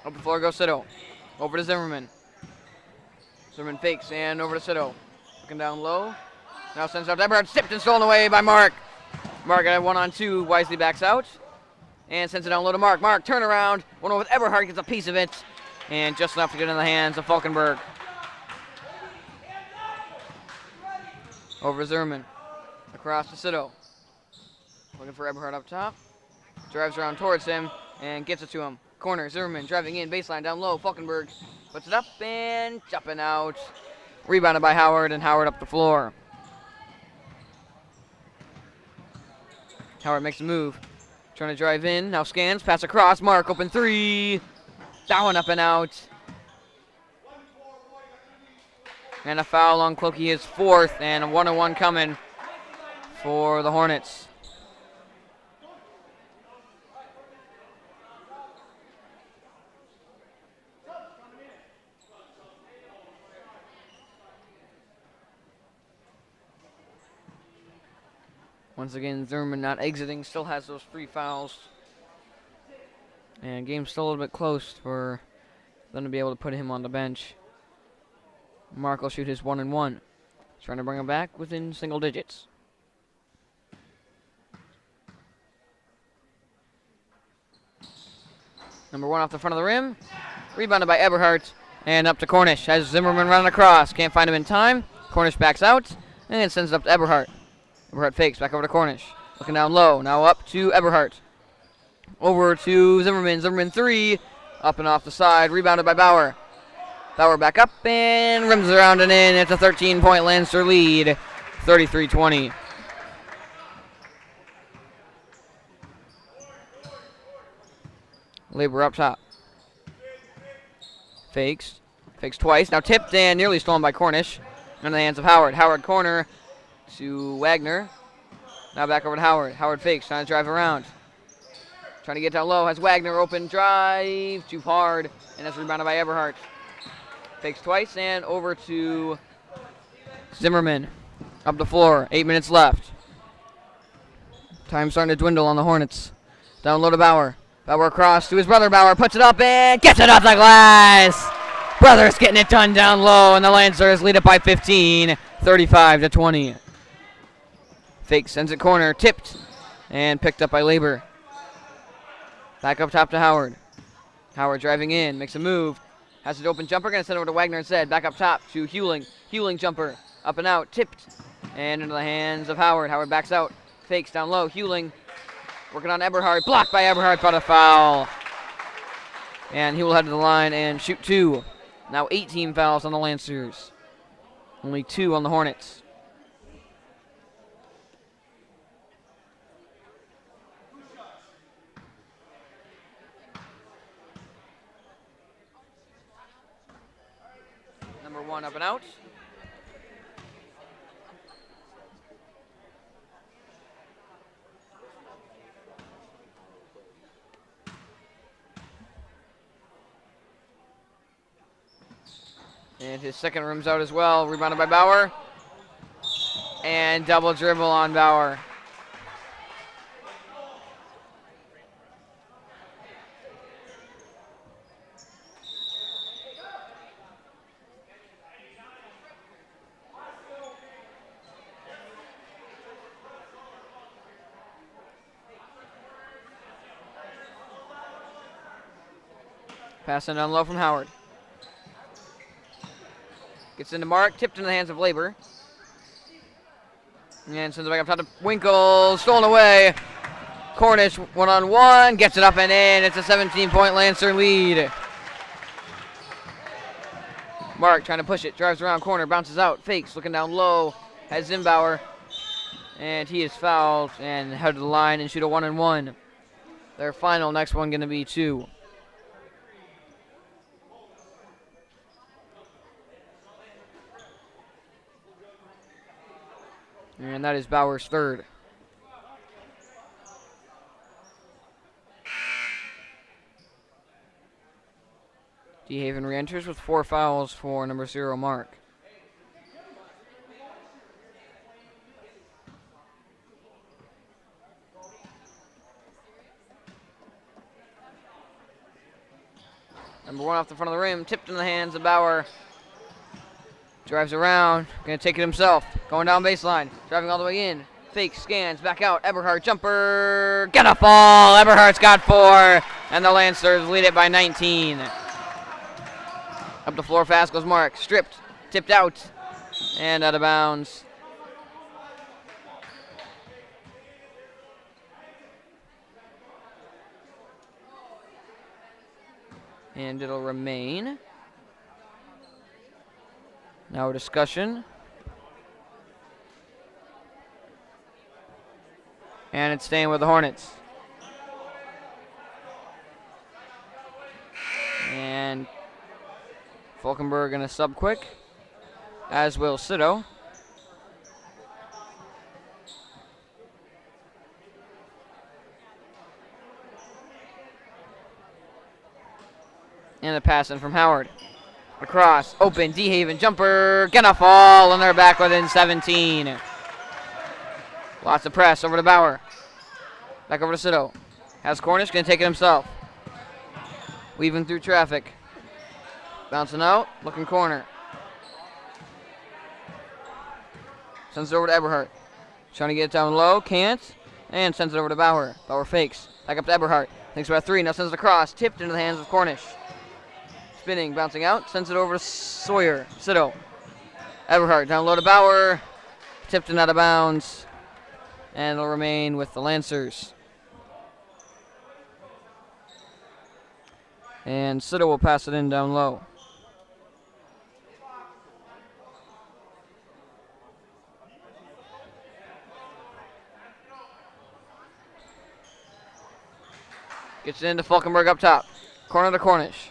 Up the floor goes Cito. Over to Zimmerman. Zimmerman fakes and over to Cito. Looking down low. Now sends out to Eberhardt. Tipped and stolen away by Mark. Mark at 1-on-2. Wisely backs out. And sends it down low to Mark. Mark, turn around. One over with Eberhardt. Gets a piece of it. And just enough to get in the hands of Falkenberg. Over to Zimmerman. Across to Cito. Looking for Eberhardt up top. Drives around towards him and gets it to him. Corner, Zimmerman driving in, baseline down low. Falkenberg puts it up and jumping out. Rebounded by Howard, and Howard up the floor. Howard makes a move. Trying to drive in. Now scans, pass across. Mark, open 3. That one up and out. And a foul on Clokey, his 4th, and a 1-on-1 coming for the Hornets. Once again, Zimmerman not exiting, still has those 3 fouls. And game's still a little bit close for them to be able to put him on the bench. Mark will shoot his 1-and-1. Trying to bring him back within single digits. Number 1 off the front of the rim. Rebounded by Eberhardt. And up to Cornish. Has Zimmerman running across. Can't find him in time. Cornish backs out. And sends it up to Eberhardt. Eberhardt fakes, back over to Cornish. Looking down low, now up to Eberhardt. Over to Zimmerman, Zimmerman 3. Up and off the side, rebounded by Bauer. Bauer back up and rims around and in. It's a 13-point Lancer lead, 33-20. Labor up top. Fakes twice, now tipped and nearly stolen by Cornish. In the hands of Howard. Howard corner to Wagner. Now back over to Howard. Howard fakes, trying to drive around. Trying to get down low. Has Wagner open drive. Too hard. And that's rebounded by Eberhardt. Fakes twice and over to Zimmerman. Up the floor. 8 minutes left. Time starting to dwindle on the Hornets. Down low to Bauer. Bauer across to his brother. Bauer puts it up and gets it off the glass. Brothers getting it done down low, and the Lancers lead it by 15, 35-20. Fake sends it corner, tipped, and picked up by Labor. Back up top to Howard. Howard driving in, makes a move. Has an open jumper, going to send it over to Wagner instead. Back up top to Hewling. Hewling jumper, up and out, tipped, and into the hands of Howard. Howard backs out, fakes down low. Hewling working on Eberhardt, blocked by Eberhardt, but a foul. And he will head to the line and shoot 2. Now 18 fouls on the Lancers. Only 2 on the Hornets. Number 1 up and out. And his second rim's out as well. Rebounded by Bauer. And double dribble on Bauer. Passing down low from Howard. Gets into Mark, tipped into the hands of Labor. And sends it back up top to Winkle, stolen away. Cornish one-on-one, gets it up and in. It's a 17-point Lancer lead. Mark trying to push it, drives around corner, bounces out, fakes, looking down low, has Zimbauer, and he is fouled and head to the line and shoot a 1-and-1. Their final, next one going to be 2. And that is Bauer's third. DeHaven re-enters with 4 fouls for number 0, Mark. Number 1 off the front of the rim, tipped in the hands of Bauer. Drives around, gonna take it himself. Going down baseline, driving all the way in. Fake, scans, back out. Eberhardt, jumper, gonna fall. Eberhardt's got 4, and the Lancers lead it by 19. Up the floor fast goes Mark, stripped, tipped out, and out of bounds. And it'll remain. Now a discussion. And it's staying with the Hornets. And Falkenberg gonna sub quick, as will Sito. And the pass in from Howard. Across, open, DeHaven, jumper, gonna fall, and they're back within 17. Lots of press over to Bauer. Back over to Sito. Has Cornish, gonna take it himself. Weaving through traffic. Bouncing out, looking corner. Sends it over to Eberhardt. Trying to get it down low, can't. And sends it over to Bauer. Bauer fakes. Back up to Eberhardt. Thinks about 3, now sends it across. Tipped into the hands of Cornish. Spinning, bouncing out, sends it over to Sawyer. Sito. Eberhardt down low to Bauer. Tipped and out of bounds. And it'll remain with the Lancers. And Sito will pass it in down low. Gets it into Falkenberg up top. Corner to Cornish.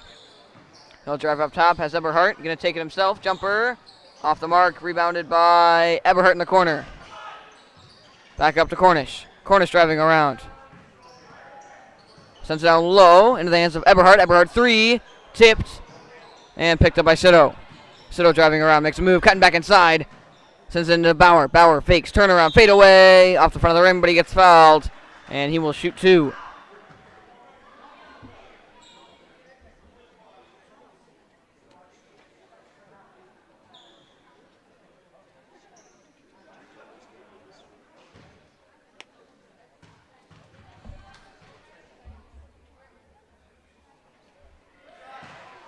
He'll drive up top, has Eberhardt. Going to take it himself. Jumper. Off the mark. Rebounded by Eberhardt in the corner. Back up to Cornish. Cornish driving around. Sends it down low into the hands of Eberhardt. Eberhardt 3. Tipped. And picked up by Sito. Sito driving around. Makes a move. Cutting back inside. Sends it into Bauer. Bauer fakes. Turnaround. Fade away. Off the front of the rim, but he gets fouled. And he will shoot 2.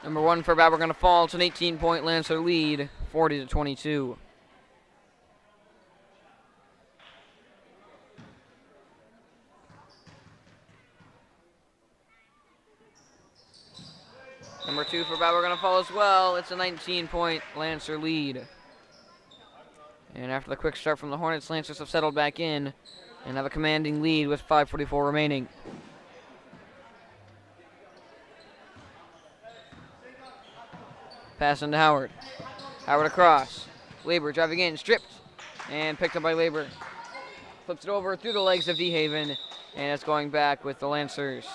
Number 1 for Bauer going to fall. It's an 18-point Lancer lead, 40-22. Number 2 for Bauer going to fall as well. It's a 19-point Lancer lead. And after the quick start from the Hornets, Lancers have settled back in and have a commanding lead with 5:44 remaining. Pass into Howard. Howard across. Labor driving in, stripped, and picked up by Labor. Flips it over through the legs of DeHaven, and it's going back with the Lancers.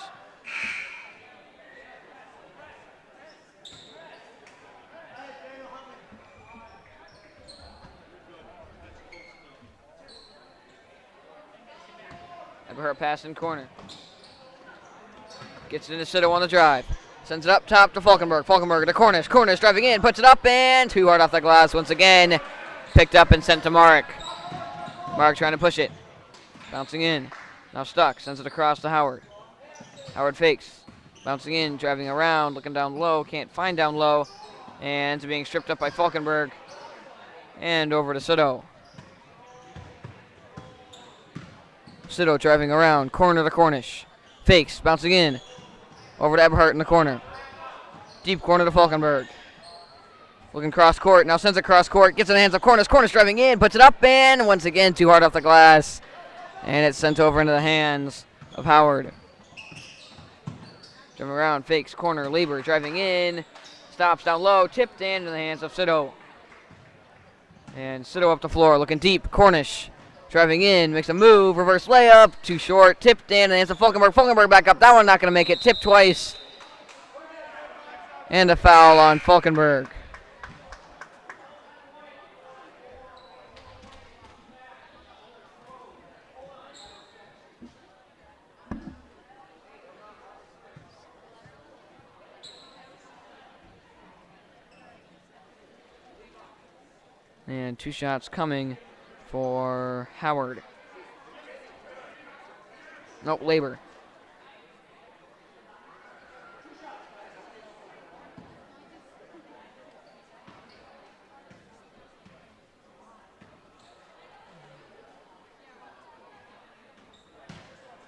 Eberhardt pass in corner. Gets it into Sito on the drive. Sends it up top to Falkenberg. Falkenberg to Cornish. Cornish driving in, puts it up, and too hard off the glass once again. Picked up and sent to Mark. Mark trying to push it. Bouncing in. Now stuck. Sends it across to Howard. Howard fakes. Bouncing in, driving around, looking down low. Can't find down low. And it's being stripped up by Falkenberg. And over to Sito. Sito driving around. Corner to Cornish. Fakes. Bouncing in. Over to Eberhardt in the corner. Deep corner to Falkenberg. Looking cross court. Now sends it cross court. Gets it in the hands of Cornish. Cornish driving in. Puts it up and once again too hard off the glass. And it's sent over into the hands of Howard. Driving around. Fakes. Corner. Labor driving in. Stops down low. Tipped in the hands of Sito. And Sito up the floor. Looking deep. Cornish. Driving in. Makes a move. Reverse layup. Too short. Tipped in the hands of Falkenberg. Falkenberg back up. That one not going to make it. Tipped twice. And a foul on Falkenberg. And 2 shots coming for Howard. Nope, Labor.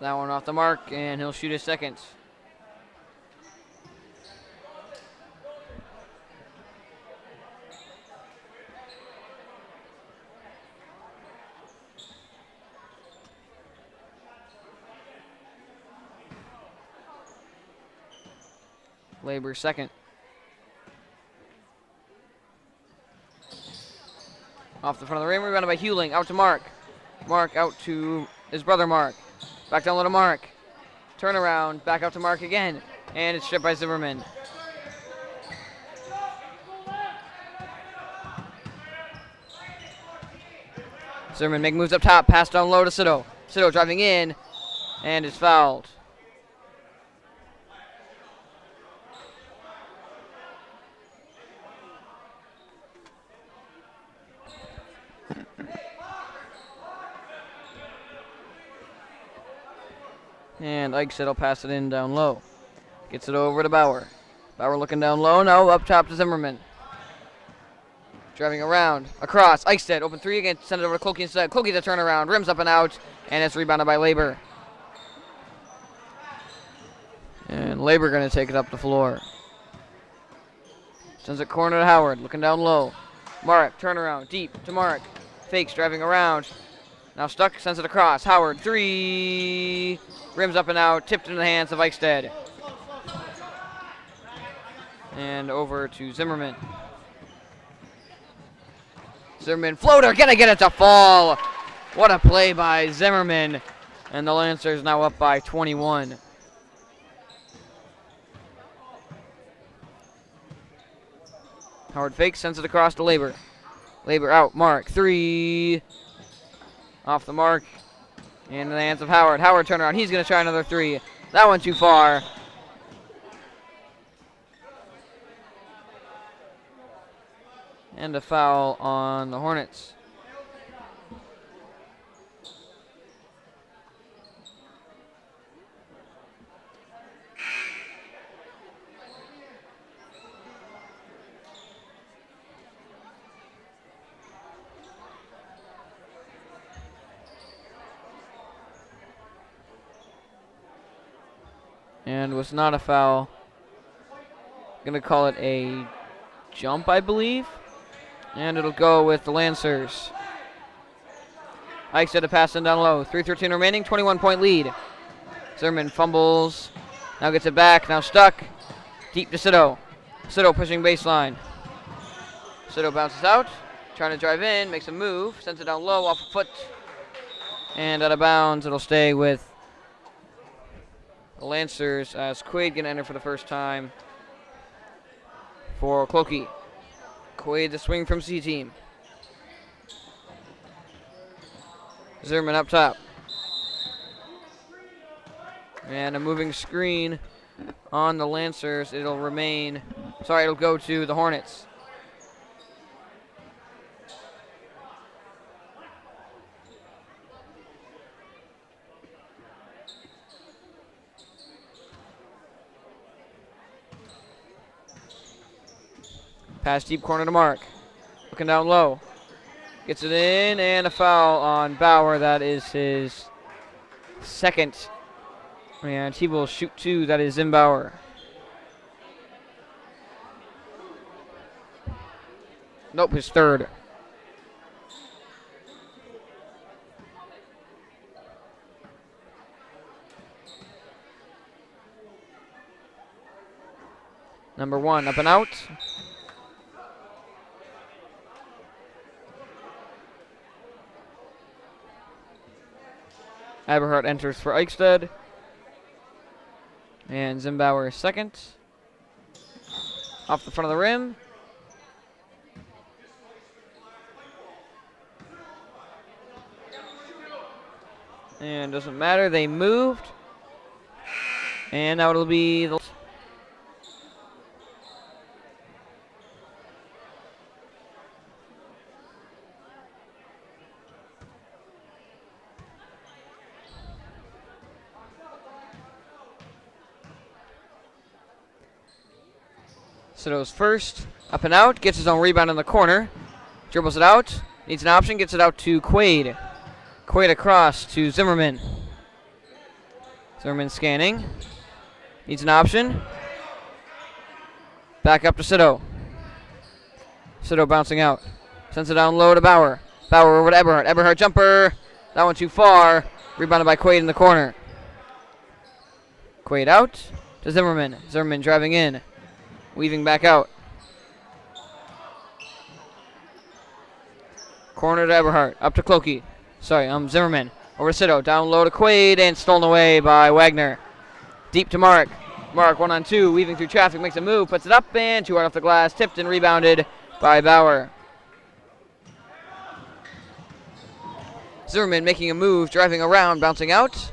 That one off the mark, and he'll shoot his second. Labor second. Off the front of the rim, rebounded by Hewling. Out to Mark. Mark out to his brother Mark. Back down low to Mark. Turnaround, back out to Mark again. And it's stripped by Zimmerman. Zimmerman making moves up top. Pass down low to Sito. Sito driving in. And is fouled. And Ike said he'll pass it in down low. Gets it over to Bauer. Bauer looking down low. No, up top to Zimmerman. Driving around. Across. Eichstead. Open 3 again. Send it over to Clokey instead. Clokey the turnaround. Rims up and out. And it's rebounded by Labor. And Labor going to take it up the floor. Sends it corner to Howard. Looking down low. Marek. Turnaround. Deep to Marek. Fakes. Driving around. Now stuck. Sends it across. Howard. 3. Rims up and out, tipped into the hands of Eichstead. And over to Zimmerman. Zimmerman floater, gonna get it to fall. What a play by Zimmerman. And the Lancers now up by 21. Howard fakes, sends it across to Labor. Labor out, Mark, 3. Off the mark. In the hands of Howard. Howard turnaround. He's going to try another 3. That one too far. And a foul on the Hornets. And was not a foul. Gonna call it a jump, I believe. And it'll go with the Lancers. Ike said to pass in down low. 3:13 remaining, 21-point lead. Zimmerman fumbles. Now gets it back. Now stuck. Deep to Sito. Sito pushing baseline. Sito bounces out. Trying to drive in. Makes a move. Sends it down low off a foot. And out of bounds. It'll stay with the Lancers as Quaid going to enter for the first time for Clokey. Quaid the swing from C-team. Zimmerman up top. And a moving screen on the Lancers. It'll go to the Hornets. Pass deep corner to Mark. Looking down low. Gets it in, and a foul on Bauer. That is his second. And he will shoot 2. That is Zimbauer. Nope, his third. Number 1, up and out. Eberhardt enters for Eichstätt. And Zimbauer second. Off the front of the rim. And doesn't matter, they moved. And now it'll be the Sito's first, up and out, gets his own rebound in the corner, dribbles it out, needs an option, gets it out to Quaid. Quaid across to Zimmerman. Zimmerman scanning, needs an option, back up to Sito. Sito bouncing out, sends it down low to Bauer. Bauer over to Eberhardt. Eberhardt jumper, that one too far, rebounded by Quaid in the corner. Quaid out to Zimmerman. Zimmerman driving in. Weaving back out. Corner to Eberhardt. Up to Clokey. Sorry, Zimmerman. Over to Sito. Down low to Quaid and stolen away by Wagner. Deep to Mark. Mark 1-on-2. Weaving through traffic. Makes a move. Puts it up and 2 right off the glass. Tipped and rebounded by Bauer. Zimmerman making a move. Driving around. Bouncing out.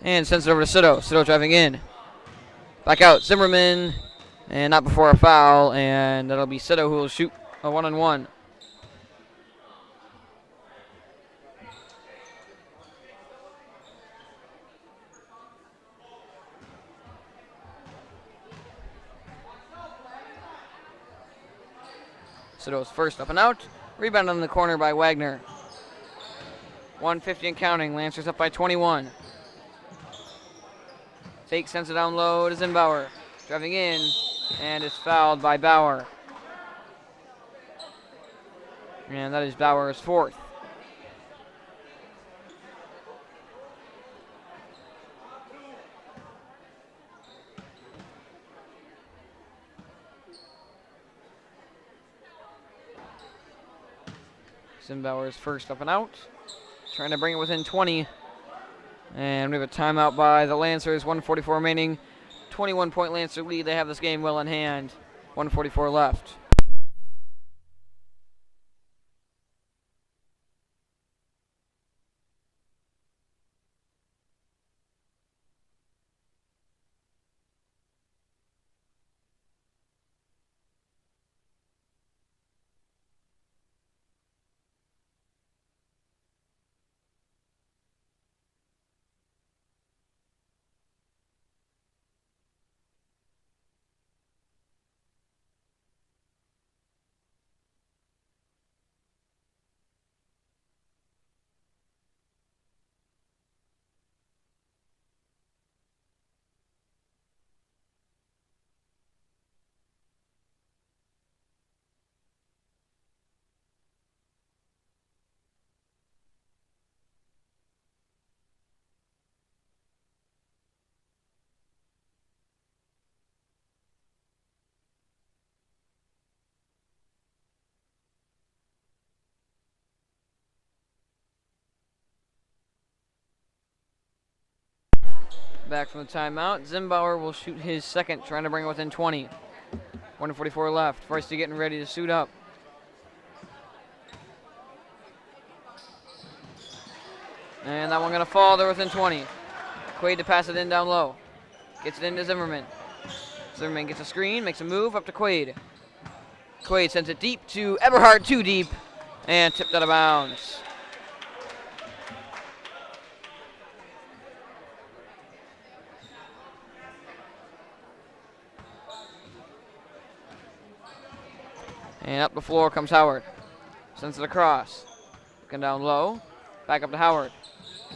And sends it over to Sito. Sito driving in. Back out, Zimmerman, and not before a foul, and that'll be Sito who will shoot a 1-on-1. Sito's first, up and out. Rebound on the corner by Wagner. 150 and counting. Lancers up by 21. Fake sends it down low to Zimbauer. Driving in, and is fouled by Bauer. And that is Bauer's fourth. Zimbauer's first, up and out. Trying to bring it within 20. And we have a timeout by the Lancers. 1:44 remaining. 21-point Lancer lead. They have this game well in hand. 1:44 left. Back from the timeout. Zimbauer will shoot his second, trying to bring it within 20. 1:44 left. Feisty getting ready to suit up. And that one going to fall. They're within 20. Quaid to pass it in down low. Gets it into Zimmerman. Zimmerman gets a screen, makes a move up to Quaid. Quaid sends it deep to Eberhardt, too deep, and tipped out of bounds. And up the floor comes Howard. Sends it across. Looking down low. Back up to Howard.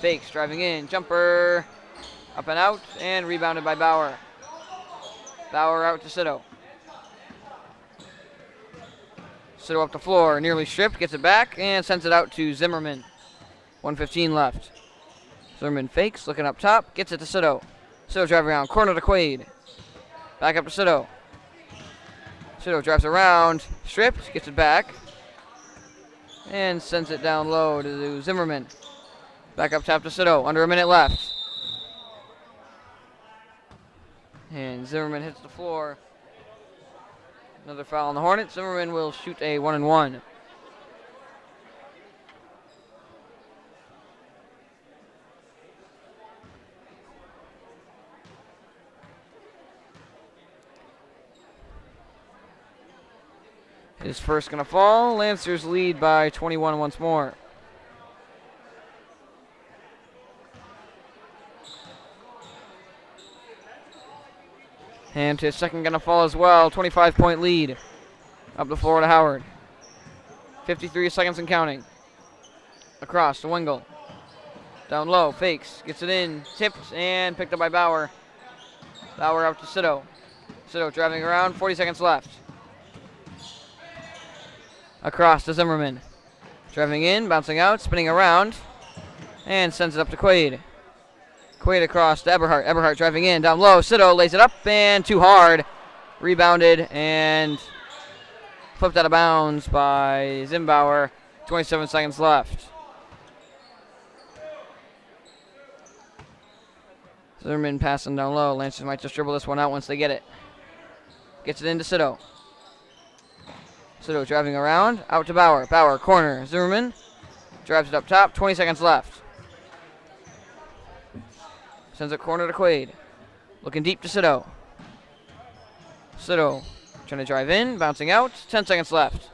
Fakes, driving in. Jumper. Up and out. And rebounded by Bauer. Bauer out to Sito. Sido up the floor, nearly stripped, gets it back, and sends it out to Zimmerman. 1:15 left. Zimmerman fakes, looking up top, gets it to Sido. Sido driving around, corner to Quaid. Back up to Sido. Sido drives around, stripped, gets it back, and sends it down low to Zimmerman. Back up top to Sido, under a minute left. And Zimmerman hits the floor. Another foul on the Hornets. Zimmerman will shoot a 1-and-1. His first going to fall. Lancers lead by 21 once more. And his second going to fall as well. 25-point lead. Up the floor to Howard. 53 seconds and counting. Across to Wingle. Down low, fakes, gets it in, tipped, and picked up by Bauer. Bauer out to Sido. Sido driving around, 40 seconds left. Across to Zimmerman. Driving in, bouncing out, spinning around, and sends it up to Quaid. Quaid across to Eberhardt. Eberhardt driving in, down low. Sido lays it up, and too hard. Rebounded, and flipped out of bounds by Zimbauer. 27 seconds left. Zimmerman passing down low. Lancers might just dribble this one out once they get it. Gets it into Sido. Sido driving around, out to Bauer. Bauer, corner. Zimmerman drives it up top. 20 seconds left. Sends it corner to Quaid. Looking deep to Sido. Sido trying to drive in, bouncing out. 10 seconds left.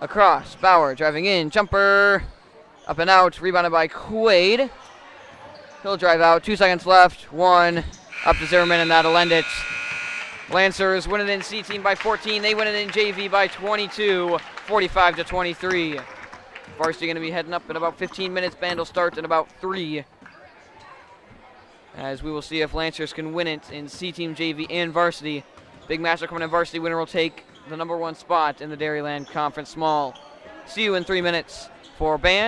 Across. Bauer driving in. Jumper. Up and out. Rebounded by Quaid. He'll drive out. 2 seconds left. One. Up to Zimmerman, and that'll end it. Lancers win it in C team by 14. They win it in JV by 22. 45-23. Varsity going to be heading up in about 15 minutes. Band will start in about 3. As we will see if Lancers can win it in C team, JV, and varsity. Big match coming in varsity. Winner will take the #1 spot in the Dairyland Conference Small. See you in 3 minutes for Band.